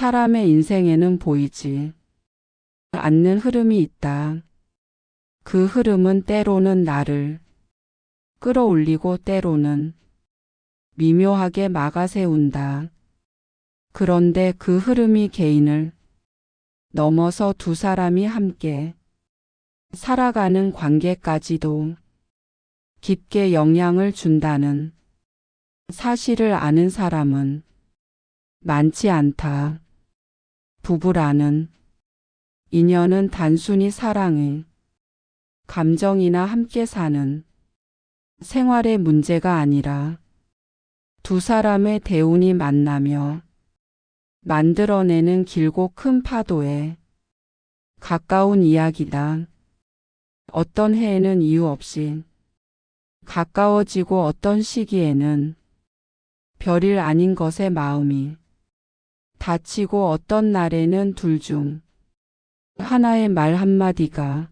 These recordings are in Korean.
사람의 인생에는 보이지 않는 흐름이 있다. 그 흐름은 때로는 나를 끌어올리고 때로는 미묘하게 막아세운다. 그런데 그 흐름이 개인을 넘어서 두 사람이 함께 살아가는 관계까지도 깊게 영향을 준다는 사실을 아는 사람은 많지 않다. 부부라는 인연은 단순히 사랑의 감정이나 함께 사는 생활의 문제가 아니라 두 사람의 대운이 만나며 만들어내는 길고 큰 파도에 가까운 이야기다. 어떤 해에는 이유 없이 가까워지고 어떤 시기에는 별일 아닌 것에 마음이 다치고 어떤 날에는 둘 중 하나의 말 한마디가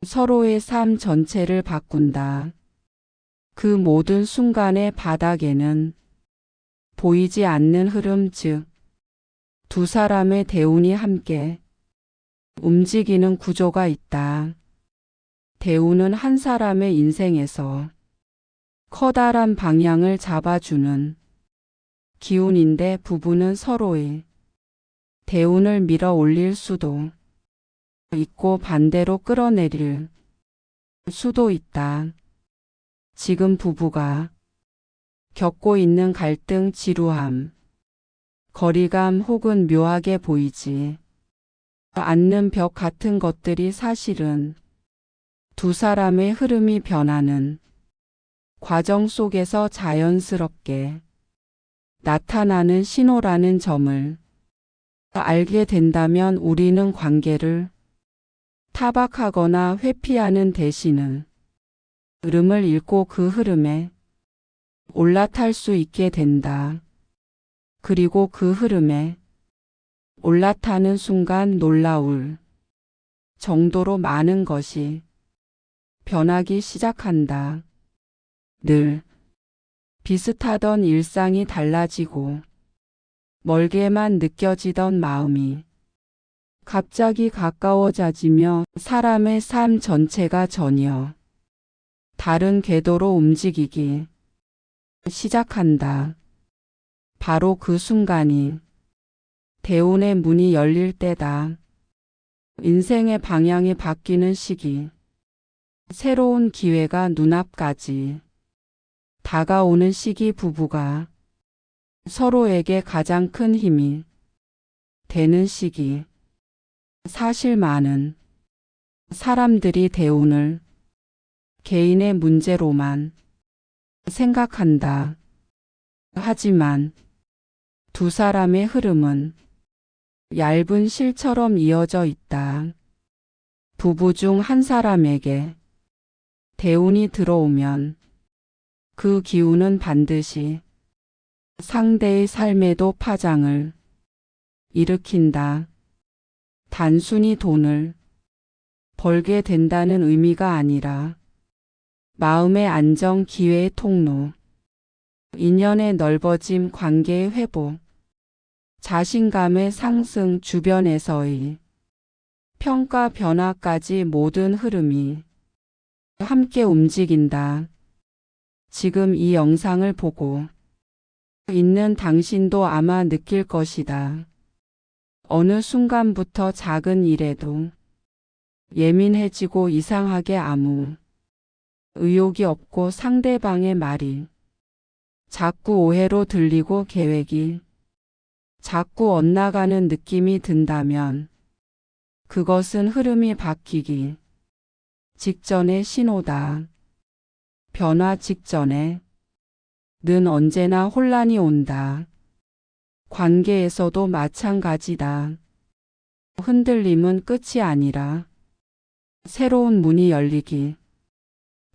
서로의 삶 전체를 바꾼다. 그 모든 순간의 바닥에는 보이지 않는 흐름, 즉 두 사람의 대운이 함께 움직이는 구조가 있다. 대운은 한 사람의 인생에서 커다란 방향을 잡아주는 기운인데 부부는 서로의 대운을 밀어 올릴 수도 있고 반대로 끌어내릴 수도 있다. 지금 부부가 겪고 있는 갈등, 지루함, 거리감 혹은 묘하게 보이지 않는 벽 같은 것들이 사실은 두 사람의 흐름이 변하는 과정 속에서 자연스럽게 나타나는 신호라는 점을 알게 된다면 우리는 관계를 타박하거나 회피하는 대신은 흐름을 읽고 그 흐름에 올라탈 수 있게 된다. 그리고 그 흐름에 올라타는 순간 놀라울 정도로 많은 것이 변하기 시작한다. 늘 비슷하던 일상이 달라지고 멀게만 느껴지던 마음이 갑자기 가까워져지며 사람의 삶 전체가 전혀 다른 궤도로 움직이기 시작한다. 바로 그 순간이 대운의 문이 열릴 때다. 인생의 방향이 바뀌는 시기, 새로운 기회가 눈앞까지 다가오는 시기, 부부가 서로에게 가장 큰 힘이 되는 시기. 사실 많은 사람들이 대운을 개인의 문제로만 생각한다. 하지만 두 사람의 흐름은 얇은 실처럼 이어져 있다. 부부 중 한 사람에게 대운이 들어오면 그 기운은 반드시 상대의 삶에도 파장을 일으킨다. 단순히 돈을 벌게 된다는 의미가 아니라 마음의 안정, 기회의 통로, 인연의 넓어짐, 관계의 회복, 자신감의 상승, 주변에서의 평가 변화까지 모든 흐름이 함께 움직인다. 지금 이 영상을 보고 있는 당신도 아마 느낄 것이다. 어느 순간부터 작은 일에도 예민해지고 이상하게 아무 의욕이 없고 상대방의 말이 자꾸 오해로 들리고 계획이 자꾸 엇나가는 느낌이 든다면 그것은 흐름이 바뀌기 직전의 신호다. 변화 직전에 는 언제나 혼란이 온다. 관계에서도 마찬가지다. 흔들림은 끝이 아니라 새로운 문이 열리기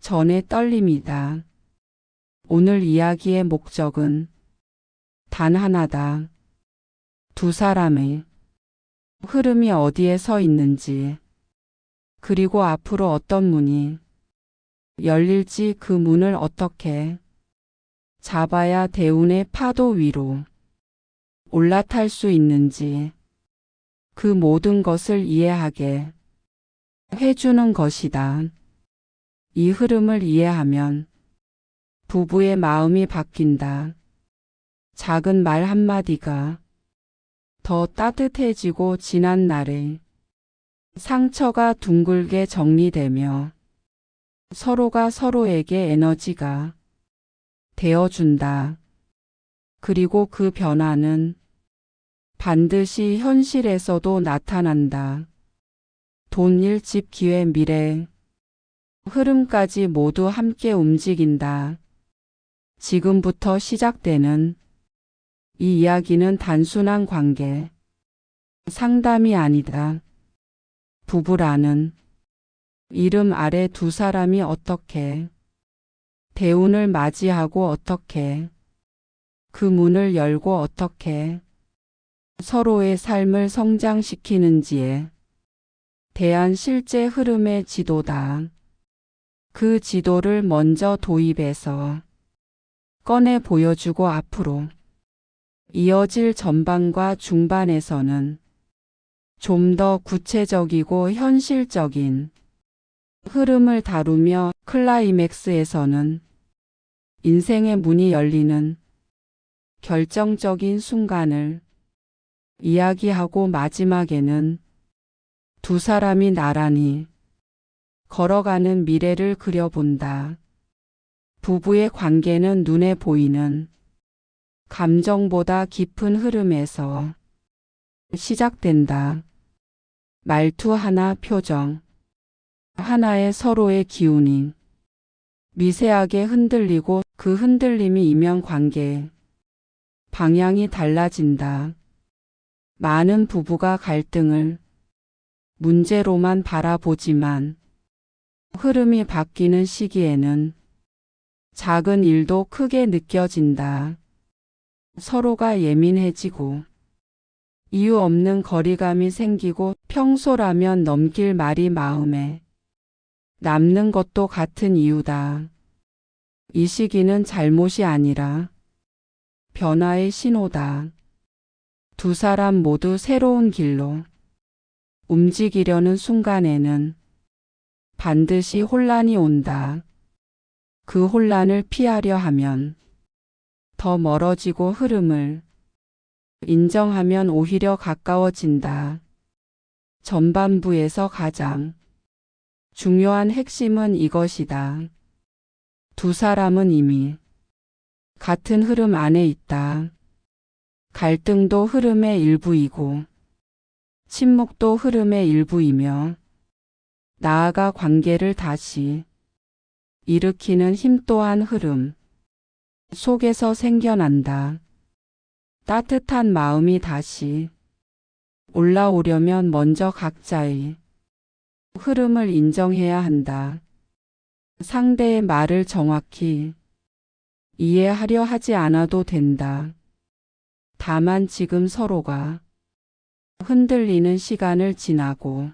전의 떨림이다. 오늘 이야기의 목적은 단 하나다. 두 사람의 흐름이 어디에 서 있는지, 그리고 앞으로 어떤 문이 열릴지, 그 문을 어떻게 잡아야 대운의 파도 위로 올라탈 수 있는지 그 모든 것을 이해하게 해주는 것이다. 이 흐름을 이해하면 부부의 마음이 바뀐다. 작은 말 한마디가 더 따뜻해지고 지난 날의 상처가 둥글게 정리되며 서로가 서로에게 에너지가 되어준다. 그리고 그 변화는 반드시 현실에서도 나타난다. 돈, 일, 집, 기회, 미래, 흐름까지 모두 함께 움직인다. 지금부터 시작되는 이 이야기는 단순한 관계, 상담이 아니다. 부부라는 이름 아래 두 사람이 어떻게 대운을 맞이하고 어떻게 그 문을 열고 어떻게 서로의 삶을 성장시키는지에 대한 실제 흐름의 지도다. 그 지도를 먼저 도입해서 꺼내 보여주고 앞으로 이어질 전반과 중반에서는 좀 더 구체적이고 현실적인 흐름을 다루며 클라이맥스에서는 인생의 문이 열리는 결정적인 순간을 이야기하고 마지막에는 두 사람이 나란히 걸어가는 미래를 그려본다. 부부의 관계는 눈에 보이는 감정보다 깊은 흐름에서 시작된다. 말투 하나, 표정 하나에 서로의 기운이 미세하게 흔들리고 그 흔들림이 이면 관계의 방향이 달라진다. 많은 부부가 갈등을 문제로만 바라보지만 흐름이 바뀌는 시기에는 작은 일도 크게 느껴진다. 서로가 예민해지고 이유 없는 거리감이 생기고 평소라면 넘길 말이 마음에 남는 것도 같은 이유다. 이 시기는 잘못이 아니라 변화의 신호다. 두 사람 모두 새로운 길로 움직이려는 순간에는 반드시 혼란이 온다. 그 혼란을 피하려 하면 더 멀어지고 흐름을 인정하면 오히려 가까워진다. 전반부에서 가장 중요한 핵심은 이것이다. 두 사람은 이미 같은 흐름 안에 있다. 갈등도 흐름의 일부이고 침묵도 흐름의 일부이며 나아가 관계를 다시 일으키는 힘 또한 흐름 속에서 생겨난다. 따뜻한 마음이 다시 올라오려면 먼저 각자의 흐름을 인정해야 한다. 상대의 말을 정확히 이해하려 하지 않아도 된다. 다만 지금 서로가 흔들리는 시간을 지나고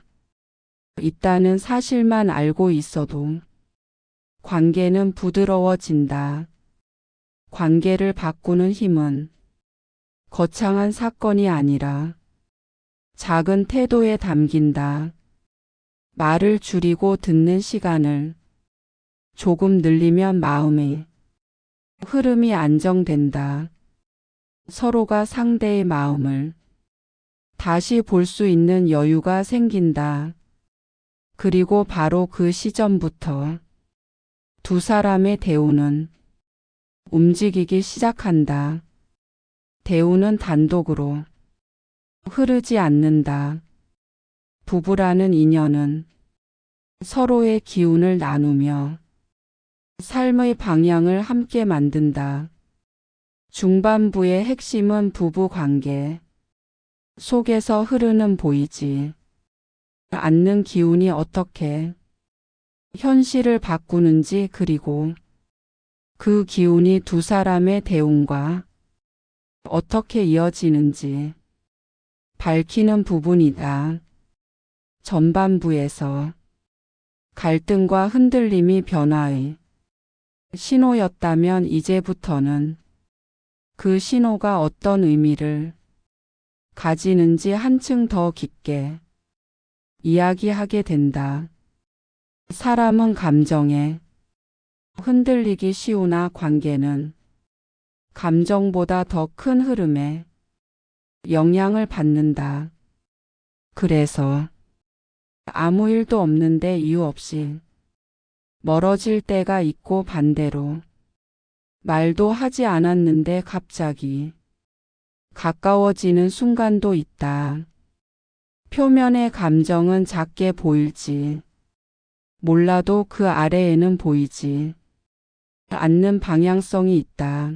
있다는 사실만 알고 있어도 관계는 부드러워진다. 관계를 바꾸는 힘은 거창한 사건이 아니라 작은 태도에 담긴다. 말을 줄이고 듣는 시간을 조금 늘리면 마음의 흐름이 안정된다. 서로가 상대의 마음을 다시 볼 수 있는 여유가 생긴다. 그리고 바로 그 시점부터 두 사람의 대우는 움직이기 시작한다. 대우는 단독으로 흐르지 않는다. 부부라는 인연은 서로의 기운을 나누며 삶의 방향을 함께 만든다. 중반부의 핵심은 부부 관계 속에서 흐르는 보이지 않는 기운이 어떻게 현실을 바꾸는지 그리고 그 기운이 두 사람의 대운과 어떻게 이어지는지 밝히는 부분이다. 전반부에서 갈등과 흔들림이 변화의 신호였다면 이제부터는 그 신호가 어떤 의미를 가지는지 한층 더 깊게 이야기하게 된다. 사람은 감정에 흔들리기 쉬우나 관계는 감정보다 더 큰 흐름에 영향을 받는다. 그래서 아무 일도 없는데 이유 없이 멀어질 때가 있고 반대로 말도 하지 않았는데 갑자기 가까워지는 순간도 있다. 표면의 감정은 작게 보일지 몰라도 그 아래에는 보이지 않는 방향성이 있다.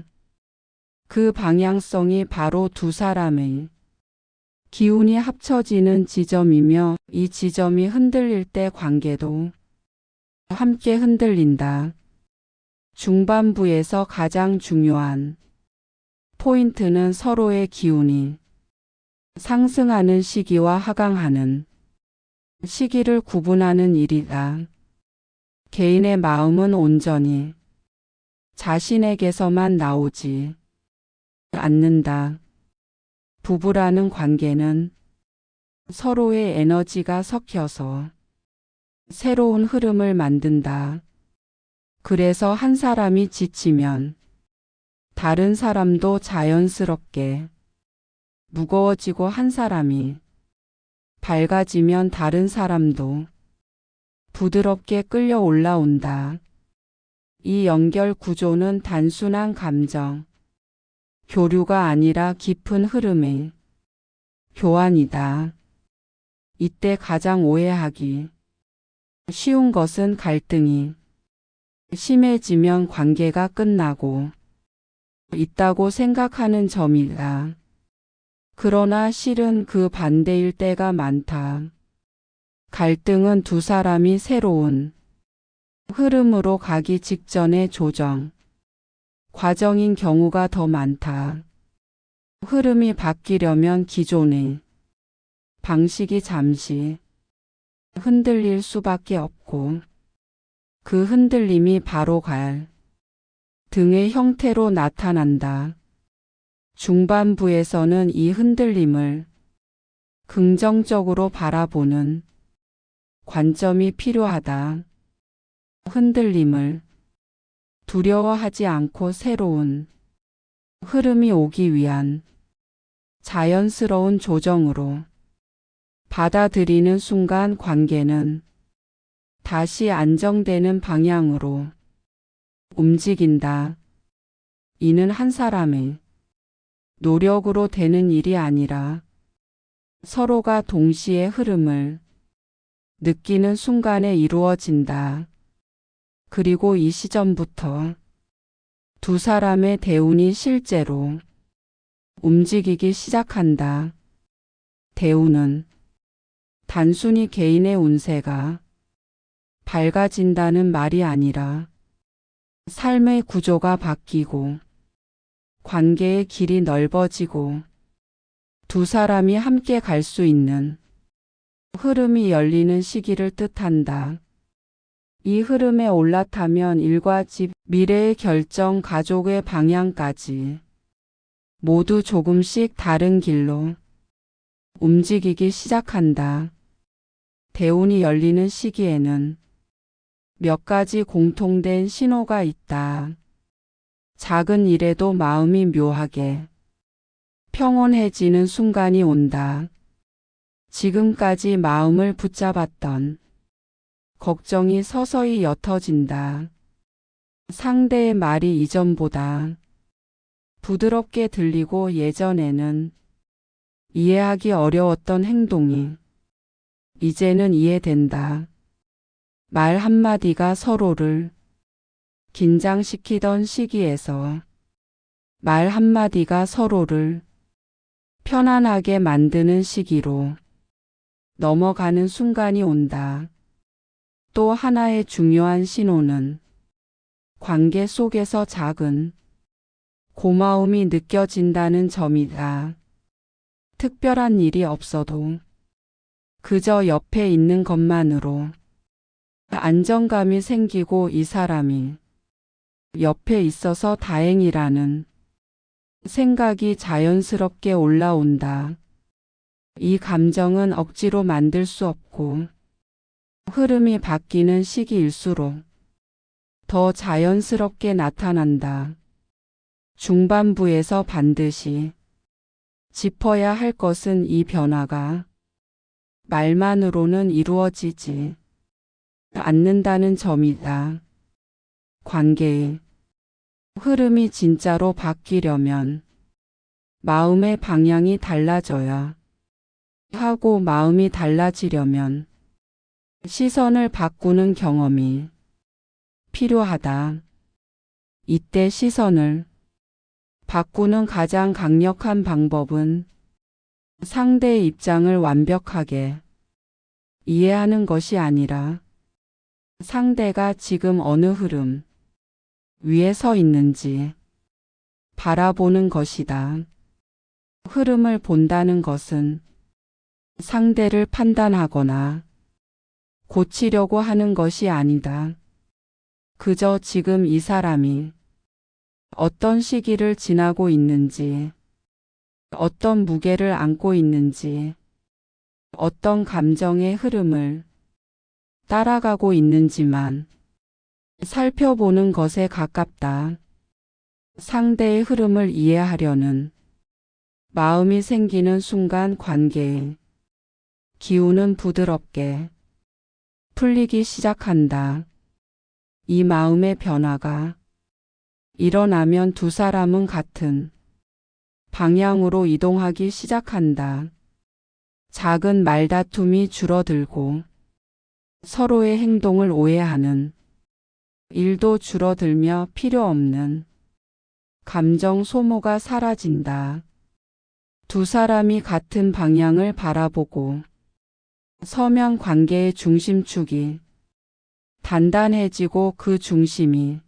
그 방향성이 바로 두 사람의 기운이 합쳐지는 지점이며 이 지점이 흔들릴 때 관계도 함께 흔들린다. 중반부에서 가장 중요한 포인트는 서로의 기운이 상승하는 시기와 하강하는 시기를 구분하는 일이다. 개인의 마음은 온전히 자신에게서만 나오지 않는다. 부부라는 관계는 서로의 에너지가 섞여서 새로운 흐름을 만든다. 그래서 한 사람이 지치면 다른 사람도 자연스럽게 무거워지고 한 사람이 밝아지면 다른 사람도 부드럽게 끌려 올라온다. 이 연결 구조는 단순한 감정 교류가 아니라 깊은 흐름의 교환이다. 이때 가장 오해하기 쉬운 것은 갈등이 심해지면 관계가 끝나고 있다고 생각하는 점이다. 그러나 실은 그 반대일 때가 많다. 갈등은 두 사람이 새로운 흐름으로 가기 직전의 조정 과정인 경우가 더 많다. 흐름이 바뀌려면 기존의 방식이 잠시 흔들릴 수밖에 없고 그 흔들림이 바로 갈 등의 형태로 나타난다. 중반부에서는 이 흔들림을 긍정적으로 바라보는 관점이 필요하다. 흔들림을 두려워하지 않고 새로운 흐름이 오기 위한 자연스러운 조정으로 받아들이는 순간 관계는 다시 안정되는 방향으로 움직인다. 이는 한 사람의 노력으로 되는 일이 아니라 서로가 동시에 흐름을 느끼는 순간에 이루어진다. 그리고 이 시점부터 두 사람의 대운이 실제로 움직이기 시작한다. 대운은 단순히 개인의 운세가 밝아진다는 말이 아니라 삶의 구조가 바뀌고 관계의 길이 넓어지고 두 사람이 함께 갈 수 있는 흐름이 열리는 시기를 뜻한다. 이 흐름에 올라타면 일과 집, 미래의 결정, 가족의 방향까지 모두 조금씩 다른 길로 움직이기 시작한다. 대운이 열리는 시기에는 몇 가지 공통된 신호가 있다. 작은 일에도 마음이 묘하게 평온해지는 순간이 온다. 지금까지 마음을 붙잡았던 걱정이 서서히 옅어진다. 상대의 말이 이전보다 부드럽게 들리고 예전에는 이해하기 어려웠던 행동이 이제는 이해된다. 말 한마디가 서로를 긴장시키던 시기에서 말 한마디가 서로를 편안하게 만드는 시기로 넘어가는 순간이 온다. 또 하나의 중요한 신호는 관계 속에서 작은 고마움이 느껴진다는 점이다. 특별한 일이 없어도 그저 옆에 있는 것만으로 안정감이 생기고 이 사람이 옆에 있어서 다행이라는 생각이 자연스럽게 올라온다. 이 감정은 억지로 만들 수 없고 흐름이 바뀌는 시기일수록 더 자연스럽게 나타난다. 중반부에서 반드시 짚어야 할 것은 이 변화가 말만으로는 이루어지지 않는다는 점이다. 관계의 흐름이 진짜로 바뀌려면 마음의 방향이 달라져야 하고 마음이 달라지려면 시선을 바꾸는 경험이 필요하다. 이때 시선을 바꾸는 가장 강력한 방법은 상대의 입장을 완벽하게 이해하는 것이 아니라 상대가 지금 어느 흐름 위에 서 있는지 바라보는 것이다. 흐름을 본다는 것은 상대를 판단하거나 고치려고 하는 것이 아니다. 그저 지금 이 사람이 어떤 시기를 지나고 있는지, 어떤 무게를 안고 있는지, 어떤 감정의 흐름을 따라가고 있는지만 살펴보는 것에 가깝다. 상대의 흐름을 이해하려는 마음이 생기는 순간 관계의 기운은 부드럽게 풀리기 시작한다. 이 마음의 변화가 일어나면 두 사람은 같은 방향으로 이동하기 시작한다. 작은 말다툼이 줄어들고 서로의 행동을 오해하는 일도 줄어들며 필요 없는 감정 소모가 사라진다. 두 사람이 같은 방향을 바라보고 서면 관계의 중심축이 단단해지고 그 중심이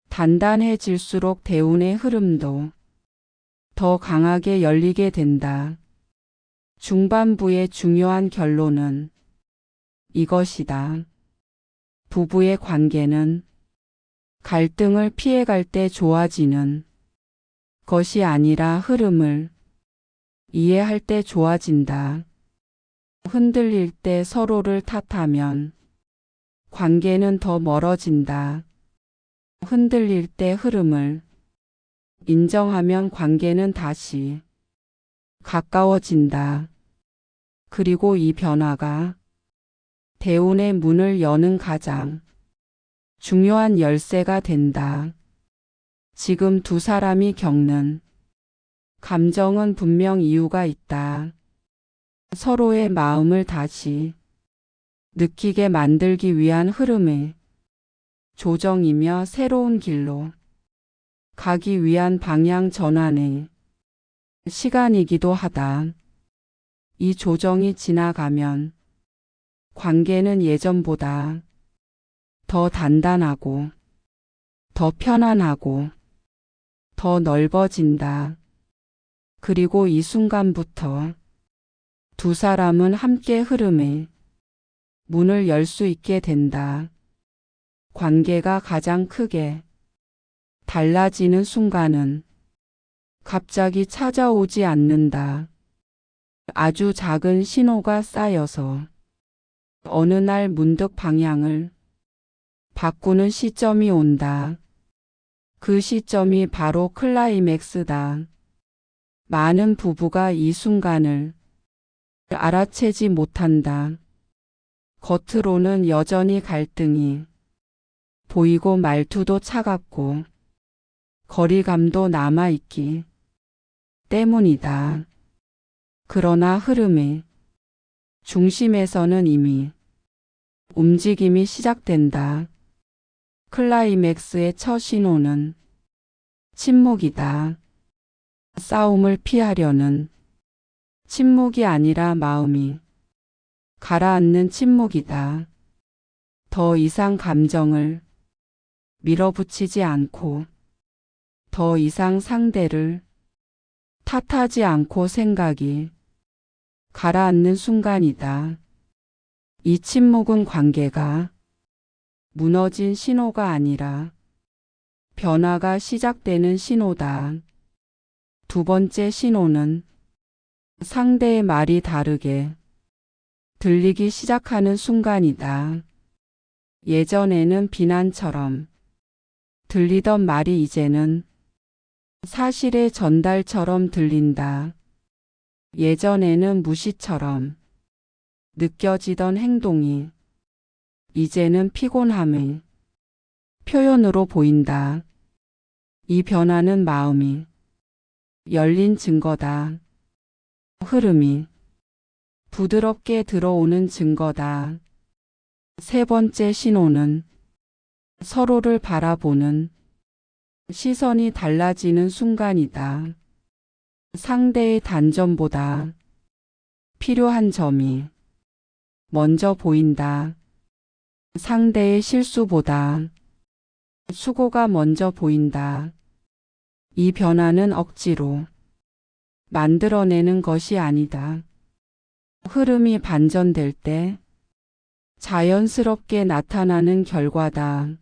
단단해질수록 대운의 흐름도 더 강하게 열리게 된다. 중반부의 중요한 결론은 이것이다. 부부의 관계는 갈등을 피해갈 때 좋아지는 것이 아니라 흐름을 이해할 때 좋아진다. 흔들릴 때 서로를 탓하면 관계는 더 멀어진다. 흔들릴 때 흐름을 인정하면 관계는 다시 가까워진다. 그리고 이 변화가 대운의 문을 여는 가장 중요한 열쇠가 된다. 지금 두 사람이 겪는 감정은 분명 이유가 있다. 서로의 마음을 다시 느끼게 만들기 위한 흐름의 조정이며 새로운 길로 가기 위한 방향 전환의 시간이기도 하다. 이 조정이 지나가면 관계는 예전보다 더 단단하고 더 편안하고 더 넓어진다. 그리고 이 순간부터 두 사람은 함께 흐름의 문을 열 수 있게 된다. 관계가 가장 크게 달라지는 순간은 갑자기 찾아오지 않는다. 아주 작은 신호가 쌓여서 어느 날 문득 방향을 바꾸는 시점이 온다. 그 시점이 바로 클라이맥스다. 많은 부부가 이 순간을 알아채지 못한다. 겉으로는 여전히 갈등이 보이고 말투도 차갑고 거리감도 남아있기 때문이다. 그러나 흐름의 중심에서는 이미 움직임이 시작된다. 클라이맥스의 첫 신호는 침묵이다. 싸움을 피하려는 침묵이 아니라 마음이 가라앉는 침묵이다. 더 이상 감정을 밀어붙이지 않고 더 이상 상대를 탓하지 않고 생각이 가라앉는 순간이다. 이 침묵은 관계가 무너진 신호가 아니라 변화가 시작되는 신호다. 두 번째 신호는 상대의 말이 다르게 들리기 시작하는 순간이다. 예전에는 비난처럼 들리던 말이 이제는 사실의 전달처럼 들린다. 예전에는 무시처럼 느껴지던 행동이 이제는 피곤함의 표현으로 보인다. 이 변화는 마음이 열린 증거다. 흐름이 부드럽게 들어오는 증거다. 세 번째 신호는 서로를 바라보는 시선이 달라지는 순간이다. 상대의 단점보다 필요한 점이 먼저 보인다. 상대의 실수보다 수고가 먼저 보인다. 이 변화는 억지로 만들어내는 것이 아니다. 흐름이 반전될 때 자연스럽게 나타나는 결과다.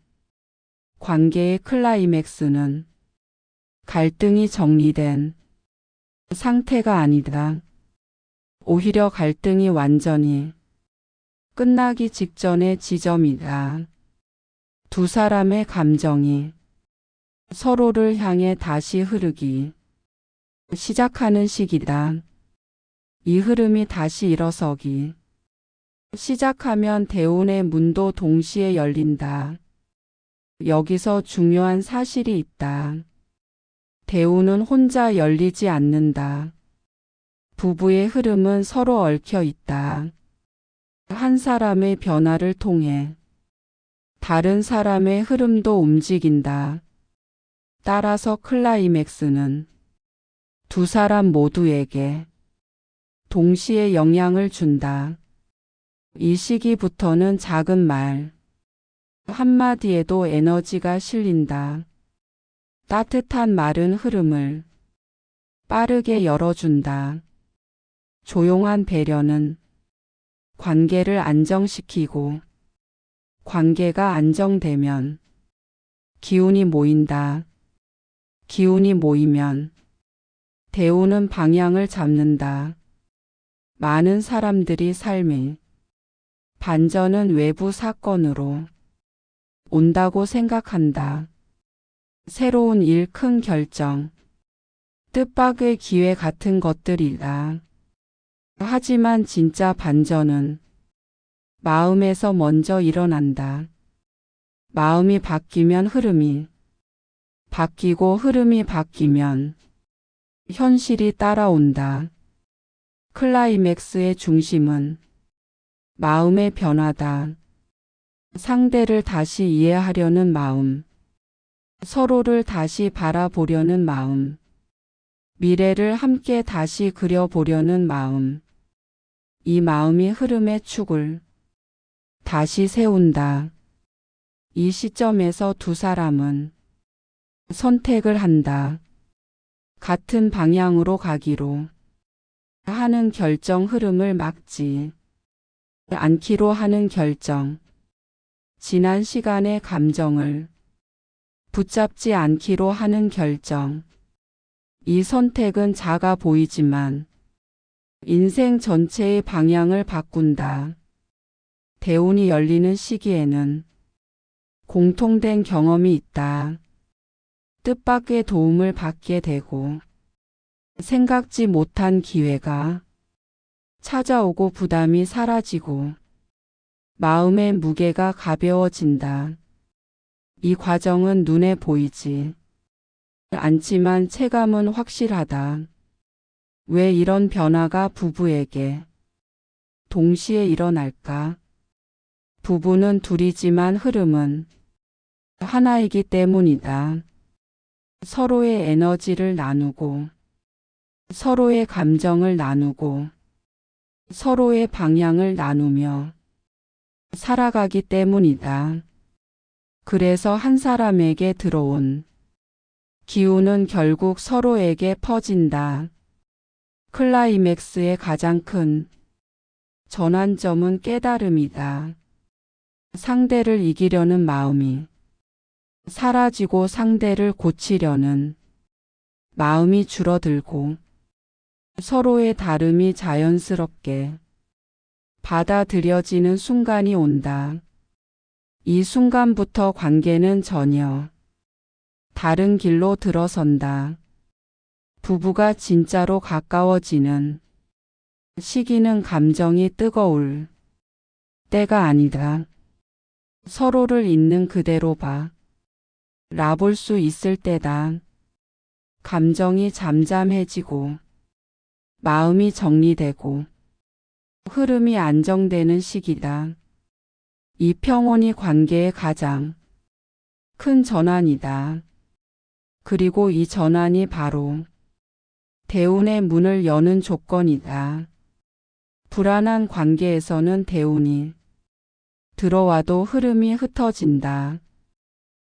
관계의 클라이맥스는 갈등이 정리된 상태가 아니다. 오히려 갈등이 완전히 끝나기 직전의 지점이다. 두 사람의 감정이 서로를 향해 다시 흐르기 시작하는 시기다. 이 흐름이 다시 일어서기 시작하면 대운의 문도 동시에 열린다. 여기서 중요한 사실이 있다. 대운은 혼자 열리지 않는다. 부부의 흐름은 서로 얽혀 있다. 한 사람의 변화를 통해 다른 사람의 흐름도 움직인다. 따라서 클라이맥스는 두 사람 모두에게 동시에 영향을 준다. 이 시기부터는 작은 말 한마디에도 에너지가 실린다. 따뜻한 말은 흐름을 빠르게 열어준다. 조용한 배려는 관계를 안정시키고 관계가 안정되면 기운이 모인다. 기운이 모이면 대운은 방향을 잡는다. 많은 사람들이 삶의 반전은 외부 사건으로 온다고 생각한다. 새로운 일, 큰 결정, 뜻밖의 기회 같은 것들이다. 하지만 진짜 반전은 마음에서 먼저 일어난다. 마음이 바뀌면 흐름이 바뀌고 흐름이 바뀌면 현실이 따라온다. 클라이맥스의 중심은 마음의 변화다. 상대를 다시 이해하려는 마음, 서로를 다시 바라보려는 마음, 미래를 함께 다시 그려보려는 마음, 이 마음이 흐름의 축을 다시 세운다. 이 시점에서 두 사람은 선택을 한다. 같은 방향으로 가기로 하는 결정, 흐름을 막지 않기로 하는 결정, 지난 시간의 감정을 붙잡지 않기로 하는 결정. 이 선택은 작아 보이지만 인생 전체의 방향을 바꾼다. 대운이 열리는 시기에는 공통된 경험이 있다. 뜻밖의 도움을 받게 되고 생각지 못한 기회가 찾아오고 부담이 사라지고 마음의 무게가 가벼워진다. 이 과정은 눈에 보이지 않지만 체감은 확실하다. 왜 이런 변화가 부부에게 동시에 일어날까? 부부는 둘이지만 흐름은 하나이기 때문이다. 서로의 에너지를 나누고 서로의 감정을 나누고 서로의 방향을 나누며 살아가기 때문이다. 그래서 한 사람에게 들어온 기운은 결국 서로에게 퍼진다. 클라이맥스의 가장 큰 전환점은 깨달음이다. 상대를 이기려는 마음이 사라지고 상대를 고치려는 마음이 줄어들고 서로의 다름이 자연스럽게 받아들여지는 순간이 온다. 이 순간부터 관계는 전혀 다른 길로 들어선다. 부부가 진짜로 가까워지는 시기는 감정이 뜨거울 때가 아니다. 서로를 있는 그대로 바라볼 수 있을 때다. 감정이 잠잠해지고 마음이 정리되고 흐름이 안정되는 시기다. 이 평온이 관계의 가장 큰 전환이다. 그리고 이 전환이 바로 대운의 문을 여는 조건이다. 불안한 관계에서는 대운이 들어와도 흐름이 흩어진다.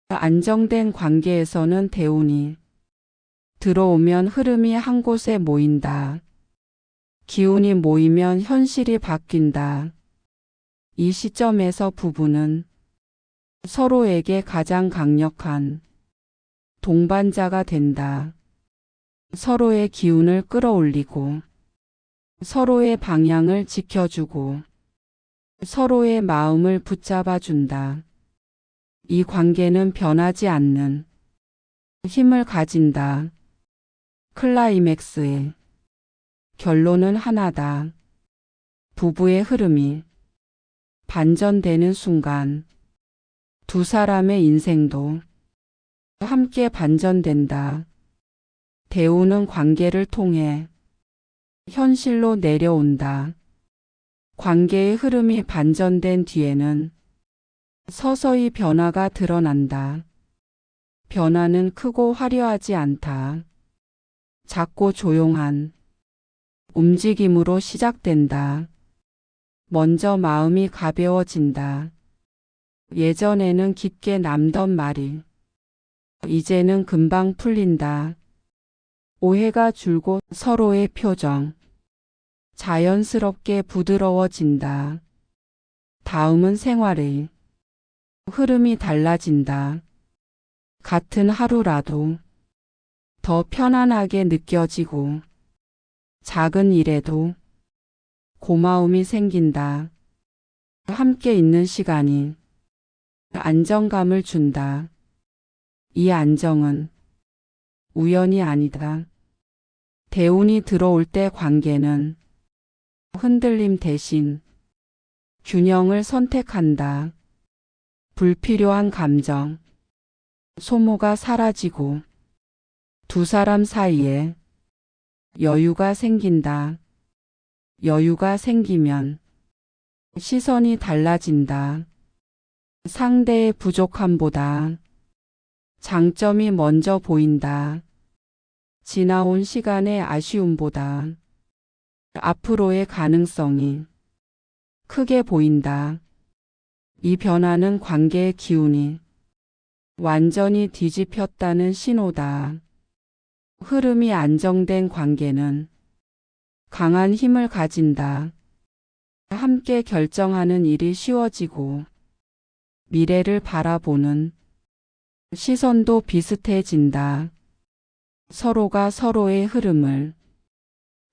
안정된 관계에서는 대운이 들어오면 흐름이 한 곳에 모인다. 기운이 모이면 현실이 바뀐다. 이 시점에서 부부는 서로에게 가장 강력한 동반자가 된다. 서로의 기운을 끌어올리고 서로의 방향을 지켜주고 서로의 마음을 붙잡아준다. 이 관계는 변하지 않는 힘을 가진다. 클라이맥스의 결론은 하나다. 부부의 흐름이 반전되는 순간 두 사람의 인생도 함께 반전된다. 대운은 관계를 통해 현실로 내려온다. 관계의 흐름이 반전된 뒤에는 서서히 변화가 드러난다. 변화는 크고 화려하지 않다. 작고 조용한 움직임으로 시작된다. 먼저 마음이 가벼워진다. 예전에는 깊게 남던 말이 이제는 금방 풀린다. 오해가 줄고 서로의 표정 자연스럽게 부드러워진다. 다음은 생활의 흐름이 달라진다. 같은 하루라도 더 편안하게 느껴지고 작은 일에도 고마움이 생긴다. 함께 있는 시간이 안정감을 준다. 이 안정은 우연이 아니다. 대운이 들어올 때 관계는 흔들림 대신 균형을 선택한다. 불필요한 감정, 소모가 사라지고 두 사람 사이에 여유가 생긴다. 여유가 생기면 시선이 달라진다. 상대의 부족함보다 장점이 먼저 보인다. 지나온 시간의 아쉬움보다 앞으로의 가능성이 크게 보인다. 이 변화는 관계의 기운이 완전히 뒤집혔다는 신호다. 흐름이 안정된 관계는 강한 힘을 가진다. 함께 결정하는 일이 쉬워지고 미래를 바라보는 시선도 비슷해진다. 서로가 서로의 흐름을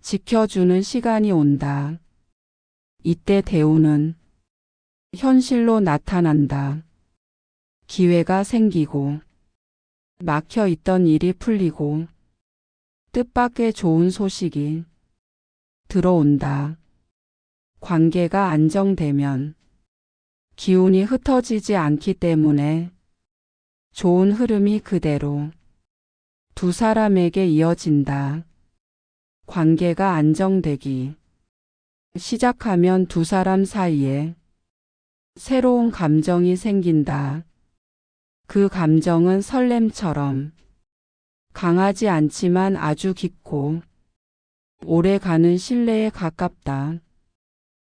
지켜주는 시간이 온다. 이때 대운은 현실로 나타난다. 기회가 생기고 막혀 있던 일이 풀리고 뜻밖의 좋은 소식이 들어온다. 관계가 안정되면 기운이 흩어지지 않기 때문에 좋은 흐름이 그대로 두 사람에게 이어진다. 관계가 안정되기 시작하면 두 사람 사이에 새로운 감정이 생긴다. 그 감정은 설렘처럼 강하지 않지만 아주 깊고 오래가는 신뢰에 가깝다.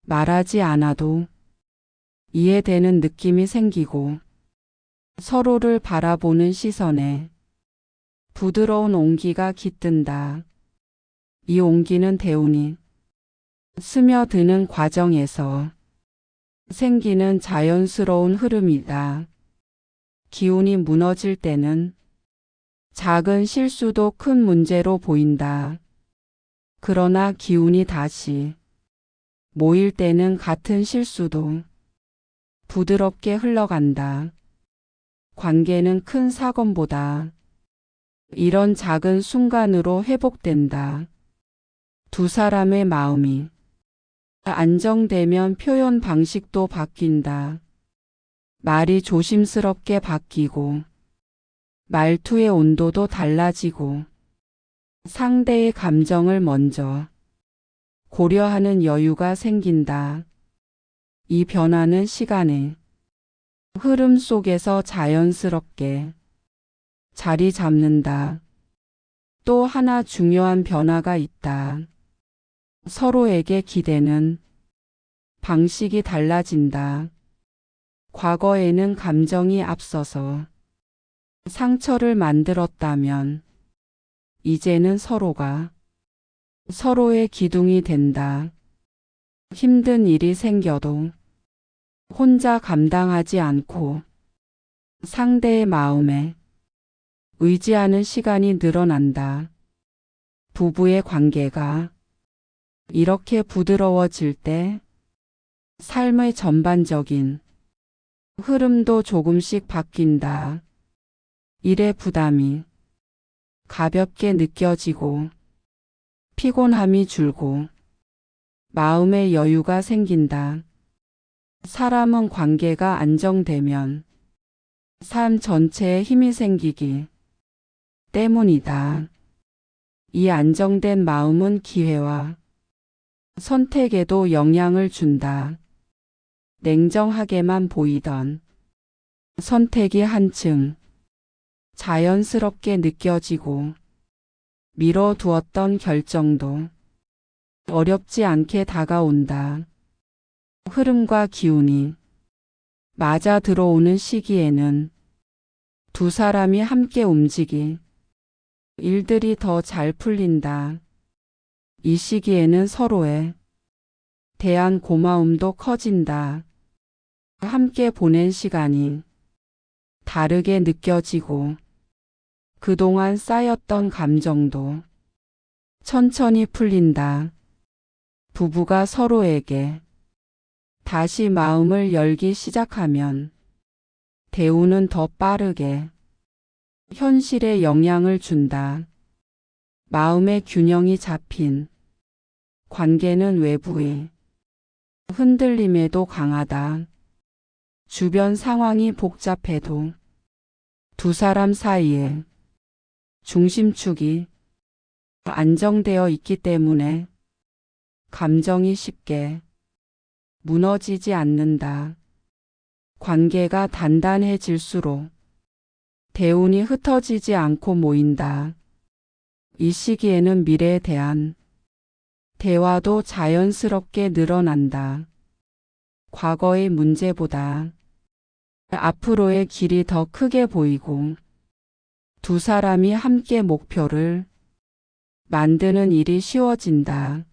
말하지 않아도 이해되는 느낌이 생기고 서로를 바라보는 시선에 부드러운 온기가 깃든다. 이 온기는 대운이 스며드는 과정에서 생기는 자연스러운 흐름이다. 기운이 무너질 때는 작은 실수도 큰 문제로 보인다. 그러나 기운이 다시 모일 때는 같은 실수도 부드럽게 흘러간다. 관계는 큰 사건보다 이런 작은 순간으로 회복된다. 두 사람의 마음이 안정되면 표현 방식도 바뀐다. 말이 조심스럽게 바뀌고 말투의 온도도 달라지고 상대의 감정을 먼저 고려하는 여유가 생긴다. 이 변화는 시간의 흐름 속에서 자연스럽게 자리 잡는다. 또 하나 중요한 변화가 있다. 서로에게 기대는 방식이 달라진다. 과거에는 감정이 앞서서 상처를 만들었다면 이제는 서로가 서로의 기둥이 된다. 힘든 일이 생겨도 혼자 감당하지 않고 상대의 마음에 의지하는 시간이 늘어난다. 부부의 관계가 이렇게 부드러워질 때 삶의 전반적인 흐름도 조금씩 바뀐다. 일의 부담이 가볍게 느껴지고 피곤함이 줄고 마음의 여유가 생긴다. 사람은 관계가 안정되면 삶 전체에 힘이 생기기 때문이다. 이 안정된 마음은 기회와 선택에도 영향을 준다. 냉정하게만 보이던 선택이 한층 자연스럽게 느껴지고 미뤄두었던 결정도 어렵지 않게 다가온다. 흐름과 기운이 맞아 들어오는 시기에는 두 사람이 함께 움직이 일들이 더 잘 풀린다. 이 시기에는 서로에 대한 고마움도 커진다. 함께 보낸 시간이 다르게 느껴지고 그동안 쌓였던 감정도 천천히 풀린다. 부부가 서로에게 다시 마음을 열기 시작하면 대우는 더 빠르게 현실에 영향을 준다. 마음의 균형이 잡힌 관계는 외부의 흔들림에도 강하다. 주변 상황이 복잡해도 두 사람 사이에 중심축이 안정되어 있기 때문에 감정이 쉽게 무너지지 않는다. 관계가 단단해질수록 대운이 흩어지지 않고 모인다. 이 시기에는 미래에 대한 대화도 자연스럽게 늘어난다. 과거의 문제보다 앞으로의 길이 더 크게 보이고 두 사람이 함께 목표를 만드는 일이 쉬워진다.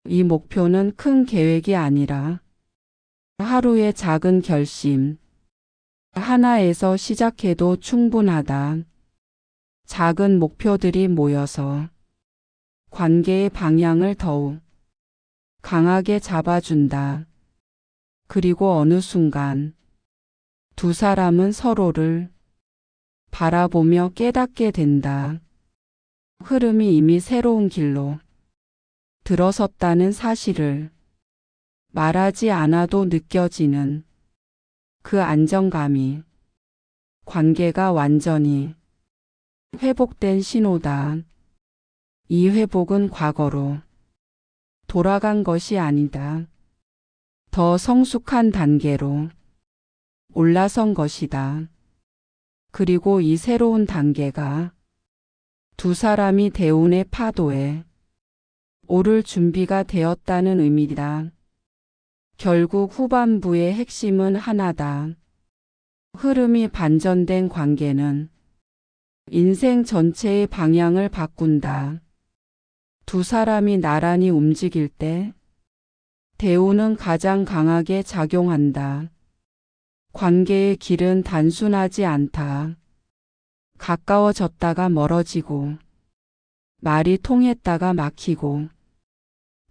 이 목표는 큰 계획이 아니라 하루의 작은 결심 하나에서 시작해도 충분하다. 작은 목표들이 모여서 관계의 방향을 더욱 강하게 잡아준다. 그리고 어느 순간 두 사람은 서로를 바라보며 깨닫게 된다. 흐름이 이미 새로운 길로 들어섰다는 사실을 말하지 않아도 느껴지는 그 안정감이 관계가 완전히 회복된 신호다. 이 회복은 과거로 돌아간 것이 아니다. 더 성숙한 단계로 올라선 것이다. 그리고 이 새로운 단계가 두 사람이 대운의 파도에 오를 준비가 되었다는 의미다. 결국 후반부의 핵심은 하나다. 흐름이 반전된 관계는 인생 전체의 방향을 바꾼다. 두 사람이 나란히 움직일 때 대운은 가장 강하게 작용한다. 관계의 길은 단순하지 않다. 가까워졌다가 멀어지고 말이 통했다가 막히고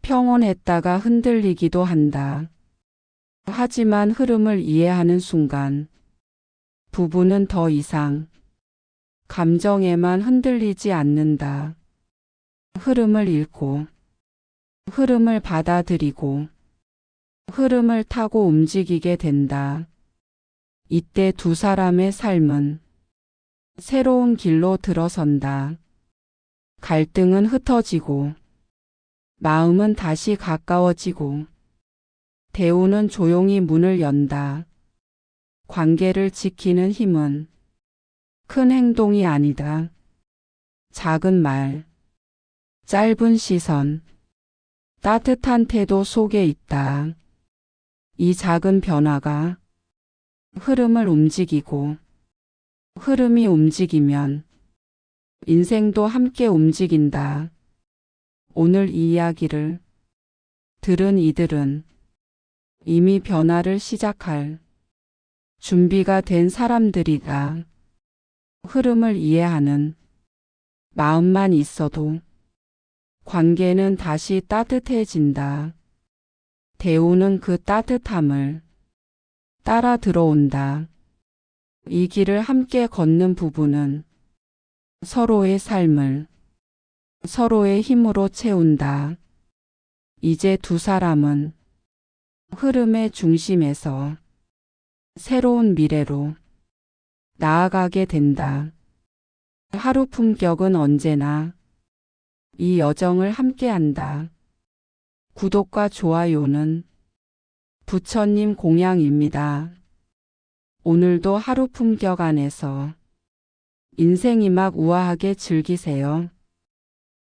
평온했다가 흔들리기도 한다. 하지만 흐름을 이해하는 순간 부부는 더 이상 감정에만 흔들리지 않는다. 흐름을 읽고 흐름을 받아들이고 흐름을 타고 움직이게 된다. 이때 두 사람의 삶은 새로운 길로 들어선다. 갈등은 흩어지고 마음은 다시 가까워지고 대우는 조용히 문을 연다. 관계를 지키는 힘은 큰 행동이 아니다. 작은 말, 짧은 시선, 따뜻한 태도 속에 있다. 이 작은 변화가 흐름을 움직이고 흐름이 움직이면 인생도 함께 움직인다. 오늘 이 이야기를 들은 이들은 이미 변화를 시작할 준비가 된 사람들이다. 흐름을 이해하는 마음만 있어도 관계는 다시 따뜻해진다. 대우는 그 따뜻함을 따라 들어온다. 이 길을 함께 걷는 부부는 서로의 삶을 서로의 힘으로 채운다. 이제 두 사람은 흐름의 중심에서 새로운 미래로 나아가게 된다. 하루 품격은 언제나 이 여정을 함께한다. 구독과 좋아요는 부처님 공양입니다. 오늘도 하루 품격 안에서 인생이 막 우아하게 즐기세요.